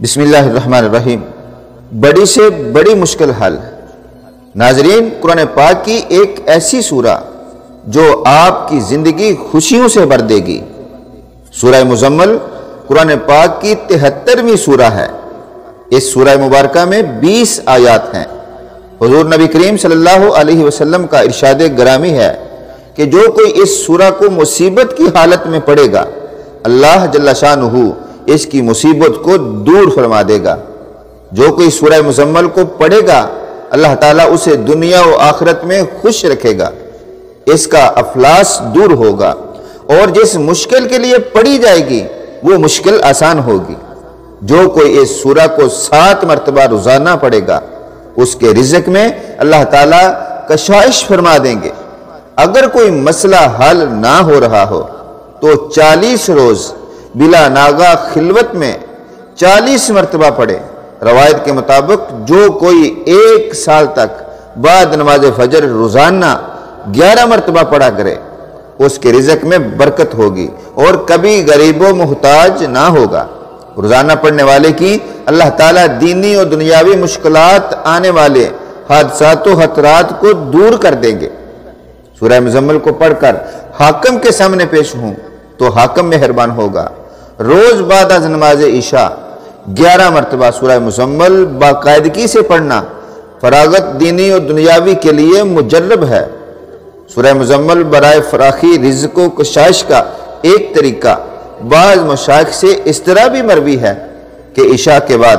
بسم اللہ الرحمن الرحیم۔ بڑی سے بڑی مشکل حل۔ ناظرین، قرآن پاک کی ایک ایسی سورہ جو آپ کی زندگی خوشیوں سے بھر دے گی۔ سورہ مزمل قرآن پاک کی 73ویں سورہ ہے۔ اس سورہ مبارکہ میں 20 آیات ہیں۔ حضور نبی کریم صلی اللہ علیہ وسلم کا ارشاد گرامی ہے کہ جو کوئی اس سورہ کو مصیبت کی حالت میں پڑھے گا، اللہ جل شانہ اس کی مصیبت کو دور فرما دے گا۔ جو کوئی سورہ مزمل کو پڑھے گا، اللہ تعالیٰ اسے دنیا و آخرت میں خوش رکھے گا، اس کا افلاس دور ہوگا، اور جس مشکل کے لیے پڑھی جائے گی وہ مشکل آسان ہوگی۔ جو کوئی اس سورہ کو 7 مرتبہ روزانہ پڑھے گا، اس کے رزق میں اللہ تعالیٰ کشائش فرما دیں گے۔ اگر کوئی مسئلہ حل نہ ہو رہا ہو تو 40 روز بلا ناغہ خلوت میں 40 مرتبہ پڑھے۔ روایت کے مطابق جو کوئی 1 سال تک بعد نماز فجر روزانہ 11 مرتبہ پڑھا کرے، اس کے رزق میں برکت ہوگی اور کبھی غریب و محتاج نہ ہوگا۔ روزانہ پڑھنے والے کی اللہ تعالیٰ دینی اور دنیاوی مشکلات آنے والے حادثات و خطرات کو دور کر دیں گے۔ سورہ مزمل کو پڑھ کر حاکم کے سامنے پیش ہوں تو حاکم مہربان ہوگا۔ روز بعد از نماز عشاء 11 مرتبہ سورہ مزمل باقاعدگی سے پڑھنا فراغت دینی اور دنیاوی کے لیے مجرب ہے۔ سورہ مزمل برائے فراخی رزق و کشائش کا ایک طریقہ بعض مشائخ سے اس طرح بھی مروی ہے کہ عشاء کے بعد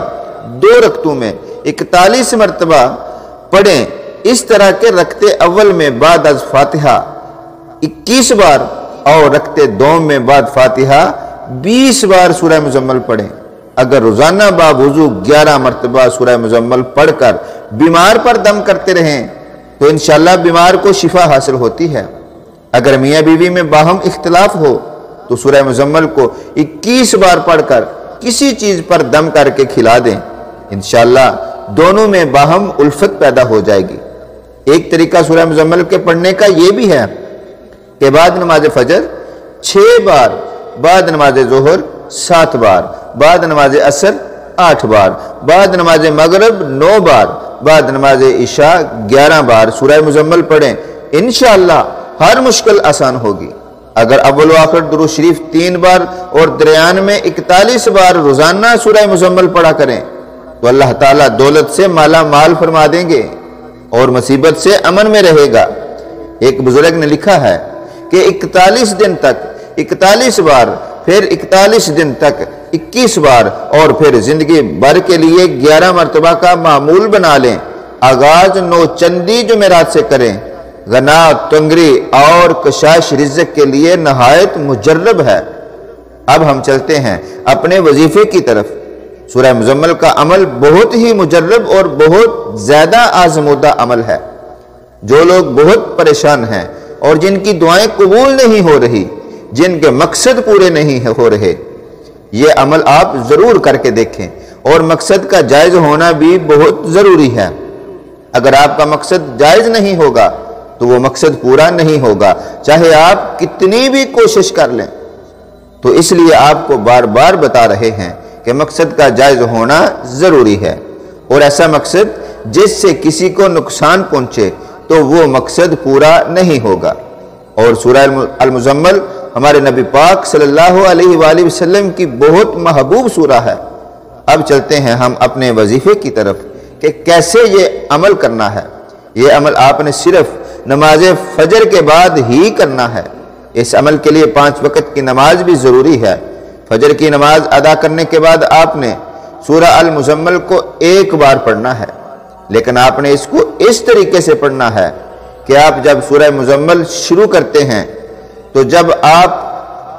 2 رکعتوں میں 41 مرتبہ پڑھیں۔ اس طرح کے رکعت اول میں بعد از فاتحہ 21 بار اور رکعت دوم میں بعد فاتحہ 20 بار سورہ مزمل پڑھیں۔ اگر روزانہ باوضو 11 مرتبہ سورہ مزمل پڑھ کر بیمار پر دم کرتے رہیں تو انشاءاللہ بیمار کو شفا حاصل ہوتی ہے۔ اگر میاں بیوی میں باہم اختلاف ہو تو سورہ مزمل کو 21 بار پڑھ کر کسی چیز پر دم کر کے کھلا دیں، انشاءاللہ دونوں میں باہم الفت پیدا ہو جائے گی۔ ایک طریقہ سورہ مزمل کے پڑھنے کا یہ بھی ہے کہ بعد نماز فجر 6 بار، بعد نماز ظہر 7 بار، بعد نماز عصر 8 بار، بعد نماز مغرب 9 بار، بعد نماز عشاء 11 بار سورہ مزمل پڑھیں، انشاءاللہ ہر مشکل آسان ہوگی۔ اگر اول و آخر درود شریف 3 بار اور درمیان میں 41 بار روزانہ سورہ مزمل پڑھا کریں تو اللہ تعالیٰ دولت سے مالا مال فرما دیں گے اور مصیبت سے امن میں رہے گا۔ ایک بزرگ نے لکھا ہے کہ 41 دن تک 41 بار، پھر 41 دن تک 21 بار اور پھر زندگی بھر کے لیے 11 مرتبہ کا معمول بنا لیں۔ آغاز 9 چندی جمعرات سے کریں۔ غنا، تنگری اور کشائش رزق کے لیے نہایت مجرب ہے۔ اب ہم چلتے ہیں اپنے وظیفے کی طرف۔ سورہ مزمل کا عمل بہت ہی مجرب اور بہت زیادہ آزمودہ عمل ہے۔ جو لوگ بہت پریشان ہیں اور جن کی دعائیں قبول نہیں ہو رہی، جن کے مقصد پورے نہیں ہو رہے، یہ عمل آپ ضرور کر کے دیکھیں، اور مقصد کا جائز ہونا بھی بہت ضروری ہے۔ اگر آپ کا مقصد جائز نہیں ہوگا تو وہ مقصد پورا نہیں ہوگا، چاہے آپ کتنی بھی کوشش کر لیں۔ تو اس لیے آپ کو بار بار بتا رہے ہیں کہ مقصد کا جائز ہونا ضروری ہے، اور ایسا مقصد جس سے کسی کو نقصان پہنچے تو وہ مقصد پورا نہیں ہوگا۔ اور سورہ المزمل ہمارے نبی پاک صلی اللہ علیہ وآلہ وسلم کی بہت محبوب سورہ ہے۔ اب چلتے ہیں ہم اپنے وظیفے کی طرف کہ کیسے یہ عمل کرنا ہے۔ یہ عمل آپ نے صرف نماز فجر کے بعد ہی کرنا ہے۔ اس عمل کے لیے 5 وقت کی نماز بھی ضروری ہے۔ فجر کی نماز ادا کرنے کے بعد آپ نے سورہ المزمل کو 1 بار پڑھنا ہے، لیکن آپ نے اس کو اس طریقے سے پڑھنا ہے کہ آپ جب سورہ مزمل شروع کرتے ہیں تو جب آپ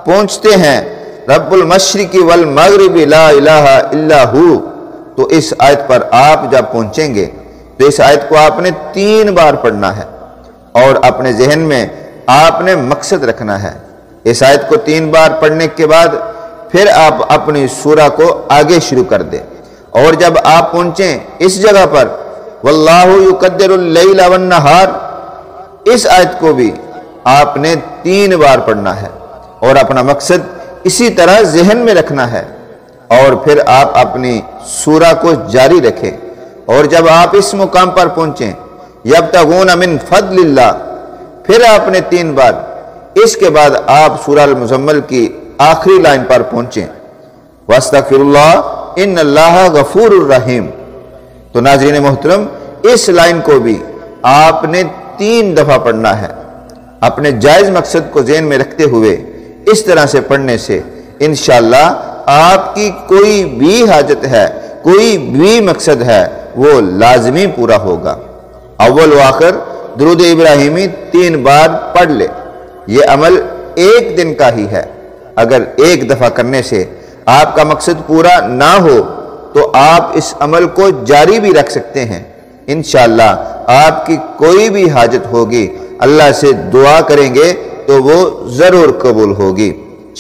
پہنچتے ہیں رب المشرق والمغرب لا الہ الا ہو، تو اس آیت پر آپ جب پہنچیں گے تو اس آیت کو آپ نے 3 بار پڑھنا ہے، اور اپنے ذہن میں آپ نے مقصد رکھنا ہے۔ اس آیت کو 3 بار پڑھنے کے بعد پھر آپ اپنی سورہ کو آگے شروع کر دیں، اور جب آپ پہنچیں اس جگہ پر واللہ یقدر اللیل والنہار، اس آیت کو بھی آپ نے 3 بار پڑھنا ہے، اور اپنا مقصد اسی طرح ذہن میں رکھنا ہے، اور پھر آپ اپنی سورہ کو جاری رکھیں، اور جب آپ اس مقام پر پہنچیں یبتغون من فضل اللہ، پھر آپ نے 3 بار، اس کے بعد آپ سورہ المزمل کی آخری لائن پر پہنچیں واستغفر اللہ ان اللہ غفور الرحیم۔ تو ناظرین محترم، اس لائن کو بھی آپ نے 3 دفعہ پڑھنا ہے، اپنے جائز مقصد کو ذہن میں رکھتے ہوئے اس طرح سے پڑھنے سے انشاءاللہ آپ کی کوئی بھی حاجت ہے، کوئی بھی مقصد ہے، وہ لازمی پورا ہوگا۔ اول و آخر درود ابراہیمی 3 بار پڑھ لے، یہ عمل 1 دن کا ہی ہے، اگر 1 دفعہ کرنے سے آپ کا مقصد پورا نہ ہو تو آپ اس عمل کو جاری بھی رکھ سکتے ہیں۔ انشاءاللہ آپ کی کوئی بھی حاجت ہوگی، اللہ سے دعا کریں گے تو وہ ضرور قبول ہوگی،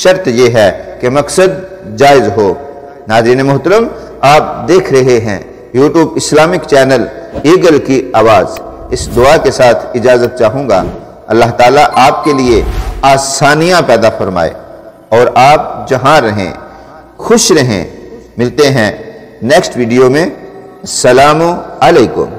شرط یہ ہے کہ مقصد جائز ہو۔ ناظرین محترم، آپ دیکھ رہے ہیں یوٹیوب اسلامک چینل ایگل کی آواز۔ اس دعا کے ساتھ اجازت چاہوں گا، اللہ تعالیٰ آپ کے لیے آسانیاں پیدا فرمائے اور آپ جہاں رہیں خوش رہیں۔ ملتے ہیں نیکسٹ ویڈیو میں۔ السلام علیکم۔